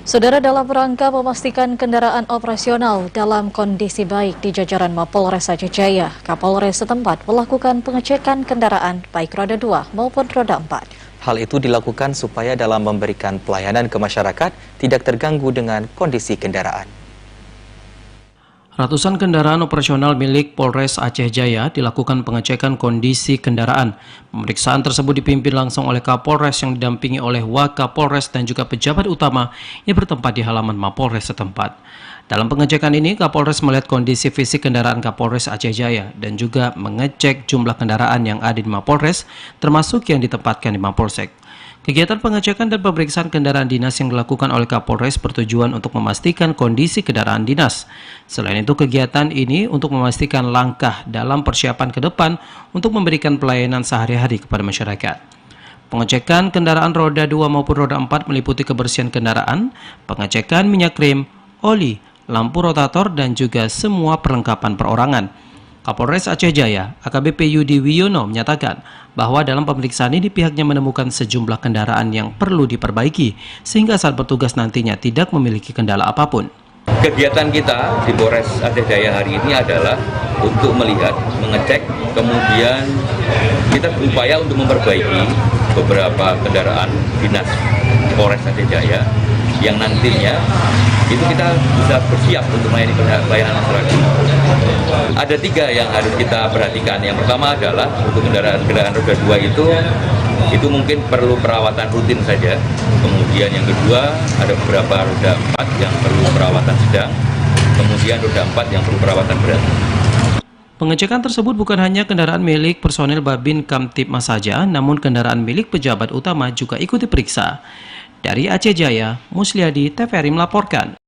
Saudara, dalam rangka memastikan kendaraan operasional dalam kondisi baik di jajaran Mapolres Aceh Jaya, Kapolres setempat melakukan pengecekan kendaraan baik roda 2 maupun roda 4. Hal itu dilakukan supaya dalam memberikan pelayanan ke masyarakat tidak terganggu dengan kondisi kendaraan. Ratusan kendaraan operasional milik Polres Aceh Jaya dilakukan pengecekan kondisi kendaraan. Pemeriksaan tersebut dipimpin langsung oleh Kapolres yang didampingi oleh Wakapolres dan juga pejabat utama yang bertempat di halaman Mapolres setempat. Dalam pengecekan ini, Kapolres melihat kondisi fisik kendaraan Kapolres Aceh Jaya dan juga mengecek jumlah kendaraan yang ada di Mapolres, termasuk yang ditempatkan di Mapolsek. Kegiatan pengecekan dan pemeriksaan kendaraan dinas yang dilakukan oleh Kapolres bertujuan untuk memastikan kondisi kendaraan dinas. Selain itu, kegiatan ini untuk memastikan langkah dalam persiapan ke depan untuk memberikan pelayanan sehari-hari kepada masyarakat. Pengecekan kendaraan roda 2 maupun roda 4 meliputi kebersihan kendaraan, pengecekan minyak rem, oli, lampu rotator, dan juga semua perlengkapan perorangan. Kapolres Aceh Jaya, AKBP Yudi Wiono menyatakan bahwa dalam pemeriksaan ini pihaknya menemukan sejumlah kendaraan yang perlu diperbaiki sehingga saat bertugas nantinya tidak memiliki kendala apapun. Kegiatan kita di Polres Aceh Jaya hari ini adalah untuk melihat, mengecek, kemudian kita berupaya untuk memperbaiki beberapa kendaraan dinas Polres Aceh Jaya yang nantinya itu kita bisa bersiap untuk melayani pelayanan masyarakat. Ada 3 yang harus kita perhatikan. Yang pertama adalah untuk kendaraan roda 2 itu mungkin perlu perawatan rutin saja. Kemudian yang kedua ada beberapa roda 4 yang perlu perawatan sedang. Kemudian roda 4 yang perlu perawatan berat. Pengecekan tersebut bukan hanya kendaraan milik personel Babin Kamtibmas saja, namun kendaraan milik pejabat utama juga ikut diperiksa. Dari Aceh Jaya, Musliadi, TVRI melaporkan.